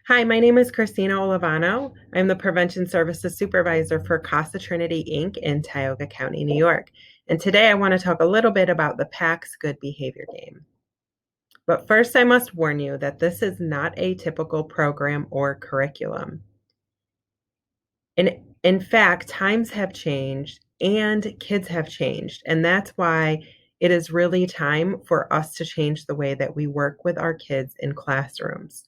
Hi, my name is Christina Olivano. I'm the Prevention Services Supervisor for CASA-Trinity Inc. in Tioga County, New York. And today I want to talk a little bit about the PAX Good Behavior Game. But first, I must warn you that this is not a typical program or curriculum. In fact, times have changed and kids have changed. And that's why it is really time for us to change the way that we work with our kids in classrooms.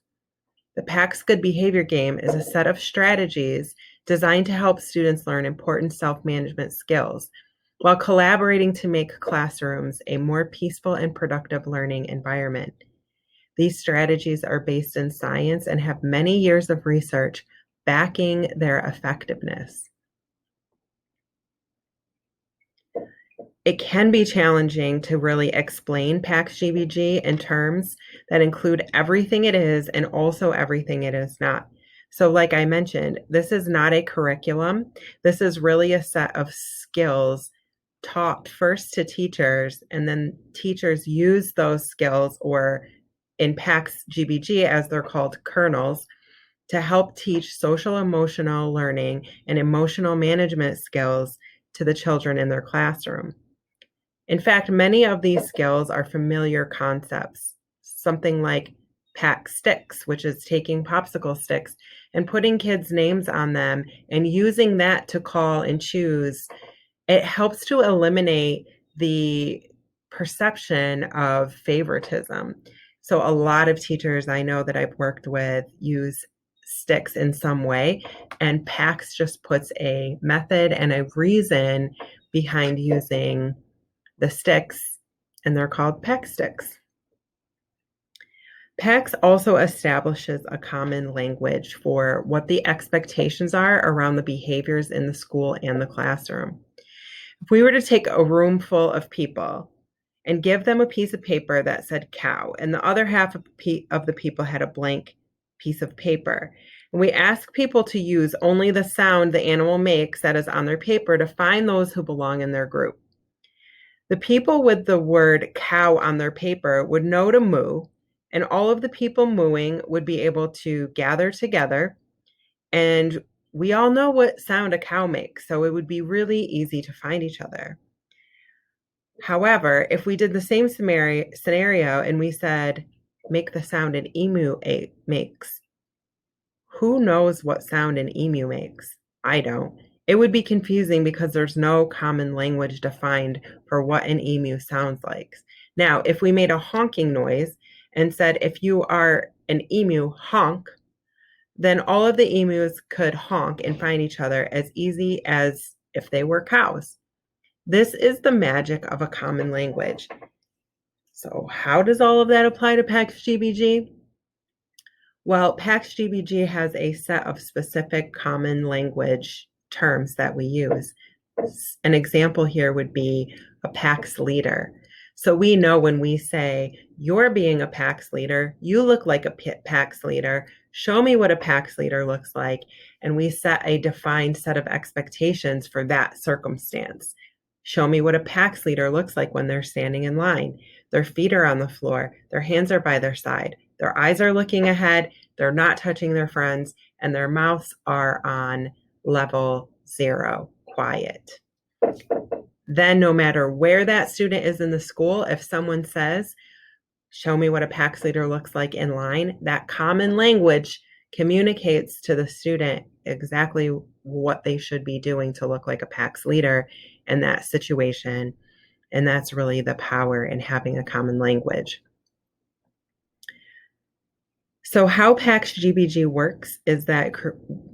The PAX Good Behavior Game is a set of strategies designed to help students learn important self-management skills while collaborating to make classrooms a more peaceful and productive learning environment. These strategies are based in science and have many years of research backing their effectiveness. It can be challenging to really explain PAX GBG in terms that include everything it is and also everything it is not. So like I mentioned, this is not a curriculum. This is really a set of skills taught first to teachers, and then teachers use those skills, or in PAX GBG, as they're called, kernels, to help teach social emotional learning and emotional management skills to the children in their classroom. In fact, many of these skills are familiar concepts, something like PAX sticks, which is taking popsicle sticks and putting kids' names on them and using that to call and choose. It helps to eliminate the perception of favoritism. So a lot of teachers I know that I've worked with use sticks in some way, and PAX just puts a method and a reason behind using the sticks, and they're called PAX sticks. PAX also establishes a common language for what the expectations are around the behaviors in the school and the classroom. If we were to take a room full of people and give them a piece of paper that said cow, and the other half of the people had a blank piece of paper, and we ask people to use only the sound the animal makes that is on their paper to find those who belong in their group. The people with the word cow on their paper would know to moo, and all of the people mooing would be able to gather together, and we all know what sound a cow makes, so it would be really easy to find each other. However, if we did the same scenario and we said, make the sound an emu makes, who knows what sound an emu makes? I don't. It would be confusing because there's no common language defined for what an emu sounds like. Now, if we made a honking noise and said, if you are an emu, honk, then all of the emus could honk and find each other as easy as if they were cows. This is the magic of a common language. So how does all of that apply to PAX GBG? Well, PAX GBG has a set of specific common language terms that we use. An example here would be a PAX leader. So we know when we say, you're being a PAX leader, you look like a PAX leader, show me what a PAX leader looks like, and we set a defined set of expectations for that circumstance. Show me what a PAX leader looks like when they're standing in line. Their feet are on the floor, their hands are by their side, their eyes are looking ahead, they're not touching their friends, and their mouths are on level 0, quiet. Then no matter where that student is in the school, if someone says, show me what a PAX leader looks like in line, that common language communicates to the student exactly what they should be doing to look like a PAX leader in that situation. And that's really the power in having a common language. So how PAX GBG works is that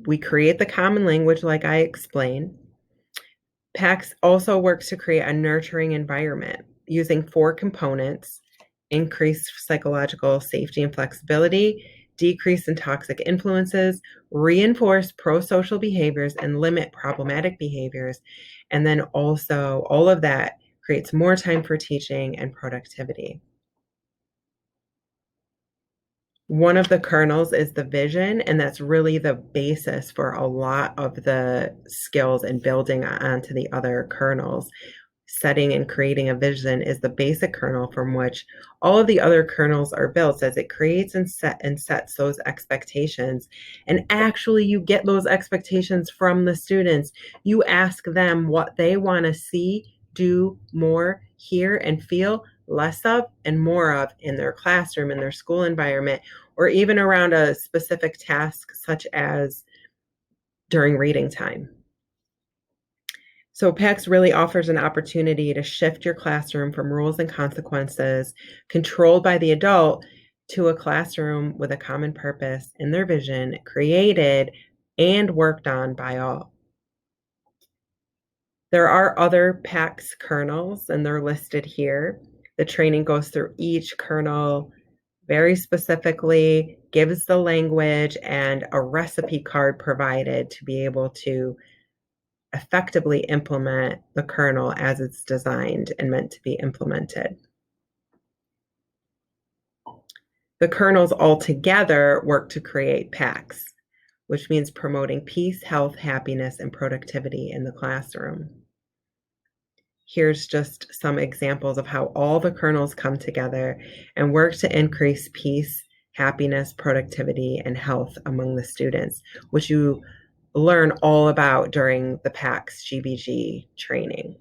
we create the common language like I explained. PAX also works to create a nurturing environment using 4 components: increased psychological safety and flexibility, decrease in toxic influences, reinforce pro-social behaviors, and limit problematic behaviors. And then also all of that creates more time for teaching and productivity. One of the kernels is the vision, and that's really the basis for a lot of the skills and building onto the other kernels. Setting and creating a vision is the basic kernel from which all of the other kernels are built, as it creates and sets those expectations. And actually, you get those expectations from the students. You ask them what they want to see, do more, hear, and feel less of and more of in their classroom, in their school environment, or even around a specific task, such as during reading time. So PAX really offers an opportunity to shift your classroom from rules and consequences controlled by the adult to a classroom with a common purpose in their vision, created and worked on by all. There are other PAX kernels, and they're listed here. The training goes through each kernel very specifically, gives the language and a recipe card provided to be able to effectively implement the kernel as it's designed and meant to be implemented. The kernels all together work to create PAX, which means promoting peace, health, happiness, and productivity in the classroom. Here's just some examples of how all the kernels come together and work to increase peace, happiness, productivity, and health among the students, which you learn all about during the PAX GBG training.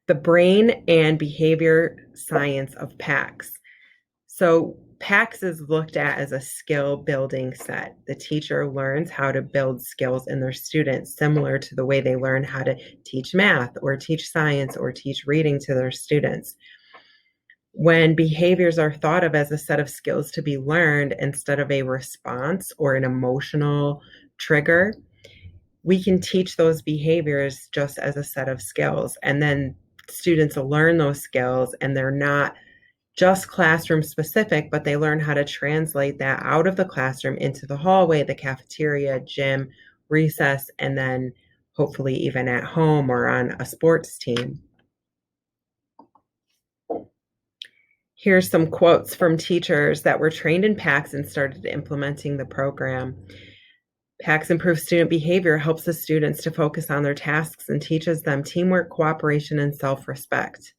The brain and behavior science of PAX. So PAX is looked at as a skill building set. The teacher learns how to build skills in their students, similar to the way they learn how to teach math or teach science or teach reading to their students. When behaviors are thought of as a set of skills to be learned instead of a response or an emotional trigger, we can teach those behaviors just as a set of skills. And then students learn those skills, and they're not just classroom specific, but they learn how to translate that out of the classroom into the hallway, the cafeteria, gym, recess, and then hopefully even at home or on a sports team. Here's some quotes from teachers that were trained in PAX and started implementing the program. PAX improves student behavior, helps the students to focus on their tasks, and teaches them teamwork, cooperation, and self-respect.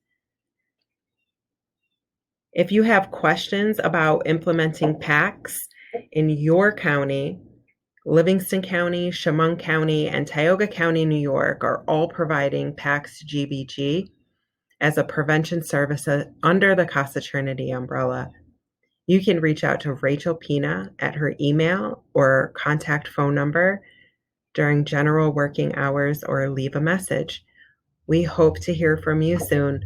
If you have questions about implementing PAX in your county, Livingston County, Chemung County, and Tioga County, New York are all providing PAX GBG as a prevention service under the CASA-Trinity umbrella. You can reach out to Rachel Pina at her email or contact phone number during general working hours, or leave a message. We hope to hear from you soon.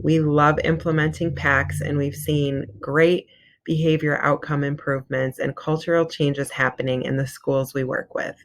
We love implementing PAX, and we've seen great behavior outcome improvements and cultural changes happening in the schools we work with.